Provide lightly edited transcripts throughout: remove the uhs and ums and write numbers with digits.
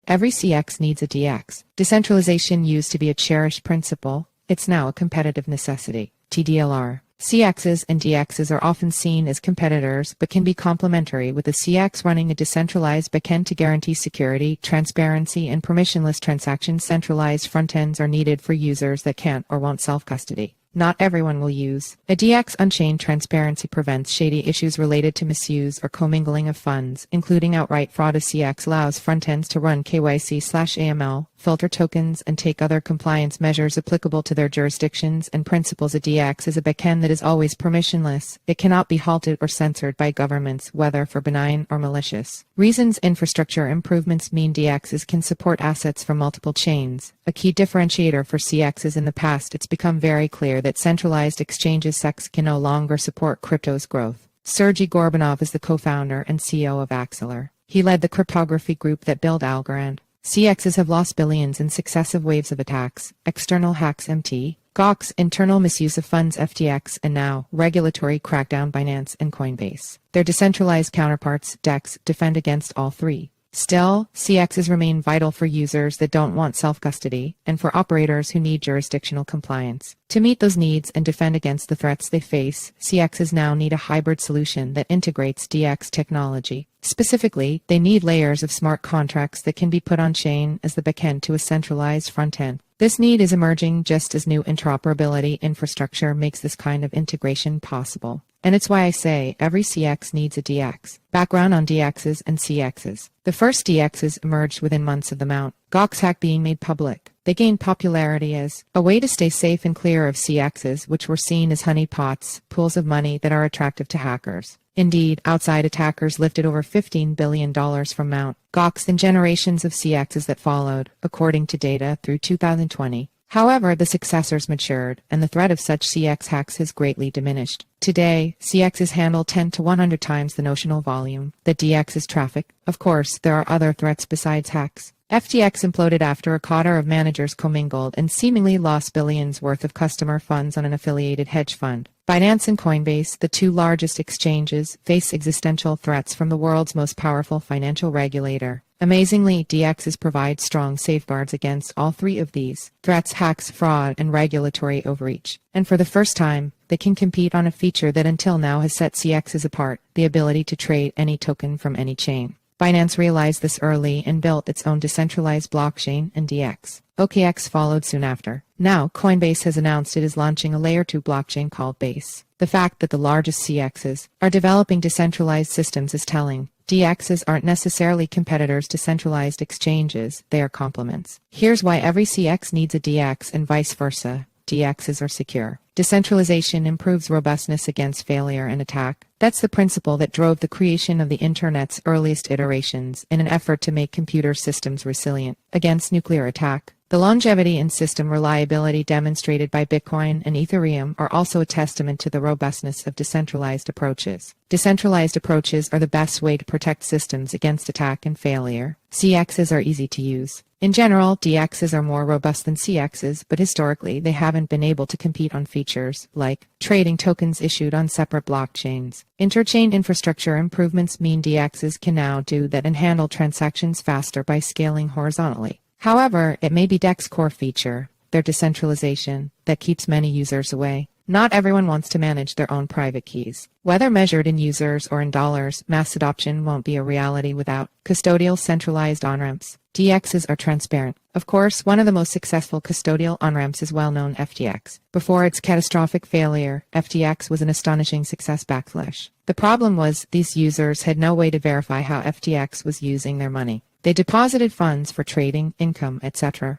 Every CX needs a DX. Decentralization used to be a cherished principle. It's now a competitive necessity. TDLR. CEXs and DEXs are often seen as competitors but can be complementary, with a CEX running a decentralized backend to guarantee security, transparency, and permissionless transactions. Centralized frontends are needed for users that can't or won't self-custody. Not everyone will use a DX. Unchained transparency prevents shady issues related to misuse or commingling of funds, including outright fraud. A CEX allows frontends to run KYC/AML, filter tokens, and take other compliance measures applicable to their jurisdictions and principles. A DX is a backend that is always permissionless. It cannot be halted or censored by governments, whether for benign or malicious reasons. Infrastructure improvements mean DXs can support assets from multiple chains. A key differentiator for CEXs. In the past, it's become very clear that centralized exchanges CEX can no longer support crypto's growth. Sergey Gorbanov is the co-founder and CEO of Axelar. He led the cryptography group that built Algorand. CEXs have lost billions in successive waves of attacks: external hacks MT, GOX, internal misuse of funds FTX, and now regulatory crackdown Binance and Coinbase. Their decentralized counterparts, DEX, defend against all three. Still, CEXs remain vital for users that don't want self-custody, and for operators who need jurisdictional compliance. To meet those needs and defend against the threats they face, CEXs now need a hybrid solution that integrates DX technology. Specifically, they need layers of smart contracts that can be put on-chain as the backend to a centralized front-end. This need is emerging just as new interoperability infrastructure makes this kind of integration possible. And it's why I say every CX needs a DX. Background on DXs and CXs. The first DXs emerged within months of the Mt. Gox hack being made public. They gained popularity as a way to stay safe and clear of CXs, which were seen as honeypots, pools of money that are attractive to hackers. Indeed, outside attackers lifted over $15 billion from Mt. Gox in generations of CXs that followed, according to data through 2020. However, the successors matured, and the threat of such CX hacks has greatly diminished. Today, CXs handle 10 to 100 times the notional volume that DXs traffic. Of course, there are other threats besides hacks. FTX imploded after a cadre of managers commingled and seemingly lost billions worth of customer funds on an affiliated hedge fund. Binance and Coinbase, the two largest exchanges, face existential threats from the world's most powerful financial regulator. Amazingly, DXs provide strong safeguards against all three of these threats: hacks, fraud, and regulatory overreach. And for the first time, they can compete on a feature that until now has set CXs apart: the ability to trade any token from any chain. Binance realized this early and built its own decentralized blockchain and DX. OKX followed soon after. Now, Coinbase has announced it is launching a Layer 2 blockchain called Base. The fact that the largest CXs are developing decentralized systems is telling. DXs aren't necessarily competitors to centralized exchanges, they are complements. Here's why every CX needs a DX and vice versa. DXs are secure. Decentralization improves robustness against failure and attack. That's the principle that drove the creation of the Internet's earliest iterations in an effort to make computer systems resilient against nuclear attack. The longevity and system reliability demonstrated by Bitcoin and Ethereum are also a testament to the robustness of decentralized approaches. Decentralized approaches are the best way to protect systems against attack and failure. CXs are easy to use. In general, DXs are more robust than CXs, but historically they haven't been able to compete on features like trading tokens issued on separate blockchains. Interchain infrastructure improvements mean DXs can now do that and handle transactions faster by scaling horizontally. However, it may be DEX's core feature, their decentralization, that keeps many users away. Not everyone wants to manage their own private keys. Whether measured in users or in dollars, mass adoption won't be a reality without custodial centralized on-ramps. DXs are transparent. Of course, one of the most successful custodial on-ramps is well-known FTX. Before its catastrophic failure, FTX was an astonishing success. The problem was these users had no way to verify how FTX was using their money. They deposited funds for trading, income, etc.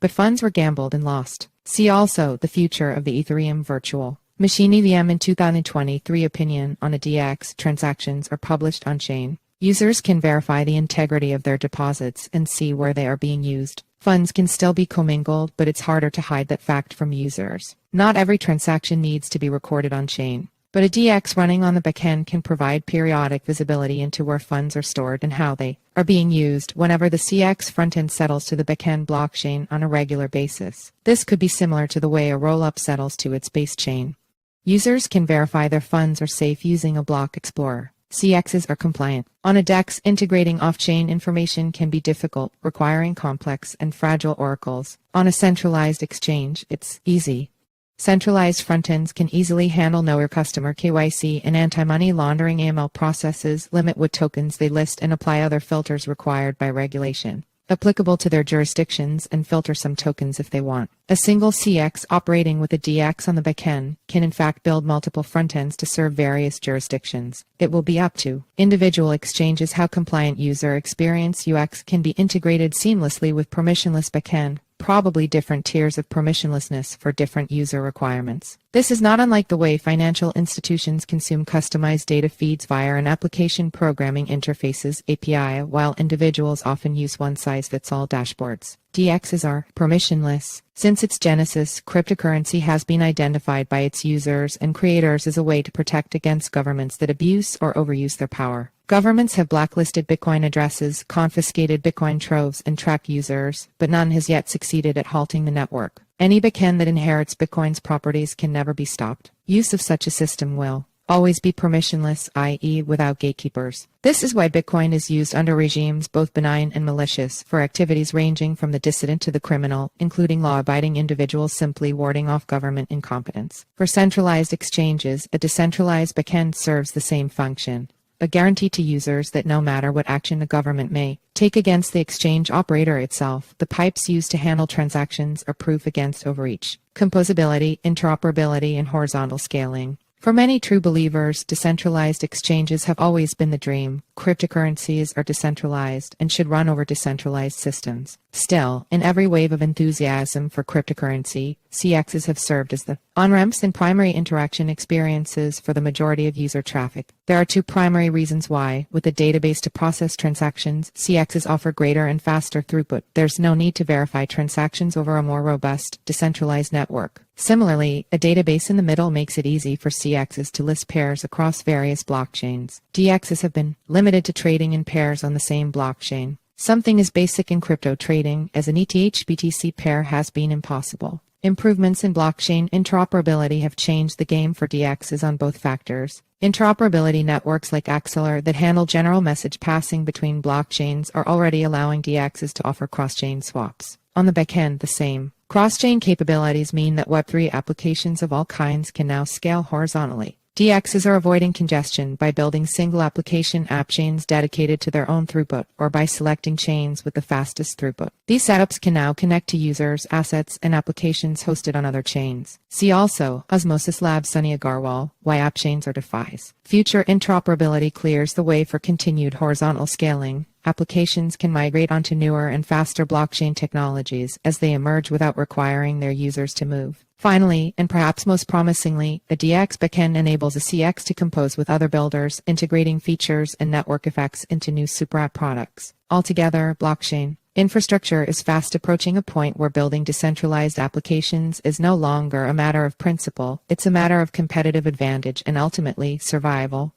But funds were gambled and lost. See also the future of the Ethereum virtual machine EVM in 2023 opinion on a DX transactions are published on-chain. Users can verify the integrity of their deposits and see where they are being used. Funds can still be commingled, but it's harder to hide that fact from users. Not every transaction needs to be recorded on-chain. But a DX running on the backend can provide periodic visibility into where funds are stored and how they are being used whenever the CX frontend settles to the backend blockchain on a regular basis. This could be similar to the way a rollup settles to its base chain. Users can verify their funds are safe using a block explorer. CEXs are compliant. On a DEX, integrating off-chain information can be difficult, requiring complex and fragile oracles. On a centralized exchange, it's easy. Centralized frontends can easily handle know your customer KYC and anti-money laundering AML processes, limit what tokens they list, and apply other filters required by regulation, applicable to their jurisdictions, and filter some tokens if they want. A single CEX operating with a DEX on the backend can in fact build multiple frontends to serve various jurisdictions. It will be up to individual exchanges how compliant user experience UX can be integrated seamlessly with permissionless backend, probably different tiers of permissionlessness for different user requirements. This is not unlike the way financial institutions consume customized data feeds via an application programming interfaces API, while individuals often use one-size-fits-all dashboards. DEXs are permissionless. Since its genesis, cryptocurrency has been identified by its users and creators as a way to protect against governments that abuse or overuse their power. Governments have blacklisted Bitcoin addresses, confiscated Bitcoin troves, and tracked users, but none has yet succeeded at halting the network. Any backend that inherits Bitcoin's properties can never be stopped. Use of such a system will always be permissionless, i.e. without gatekeepers. This is why Bitcoin is used under regimes both benign and malicious for activities ranging from the dissident to the criminal, including law-abiding individuals simply warding off government incompetence. For centralized exchanges, a decentralized backend serves the same function. A guarantee to users that no matter what action the government may take against the exchange operator itself, the pipes used to handle transactions are proof against overreach. Composability, interoperability, and horizontal scaling. For many true believers, decentralized exchanges have always been the dream. Cryptocurrencies are decentralized and should run over decentralized systems. Still, in every wave of enthusiasm for cryptocurrency, CEXs have served as the on-ramps and primary interaction experiences for the majority of user traffic. There are two primary reasons why. With a database to process transactions, CEXs offer greater and faster throughput. There's no need to verify transactions over a more robust, decentralized network. Similarly, a database in the middle makes it easy for CEXs to list pairs across various blockchains. DEXs have been limited to trading in pairs on the same blockchain. Something as basic in crypto trading as an ETH-BTC pair has been impossible. Improvements in blockchain interoperability have changed the game for DEXs on both factors. Interoperability networks like axelar that handle general message passing between blockchains are already allowing DEXs to offer cross-chain swaps. On the backend, the same. Cross-chain capabilities mean that Web3 applications of all kinds can now scale horizontally. DEXs are avoiding congestion by building single application app chains dedicated to their own throughput, or by selecting chains with the fastest throughput. These setups can now connect to users, assets, and applications hosted on other chains. See also, Osmosis Labs Sunny Agarwal, Why App Chains Are Defies. Future interoperability clears the way for continued horizontal scaling. Applications can migrate onto newer and faster blockchain technologies as they emerge without requiring their users to move. Finally, and perhaps most promisingly, a DEX backend enables a CEX to compose with other builders, integrating features and network effects into new super app products. Altogether, blockchain infrastructure is fast approaching a point where building decentralized applications is no longer a matter of principle, it's a matter of competitive advantage and ultimately survival.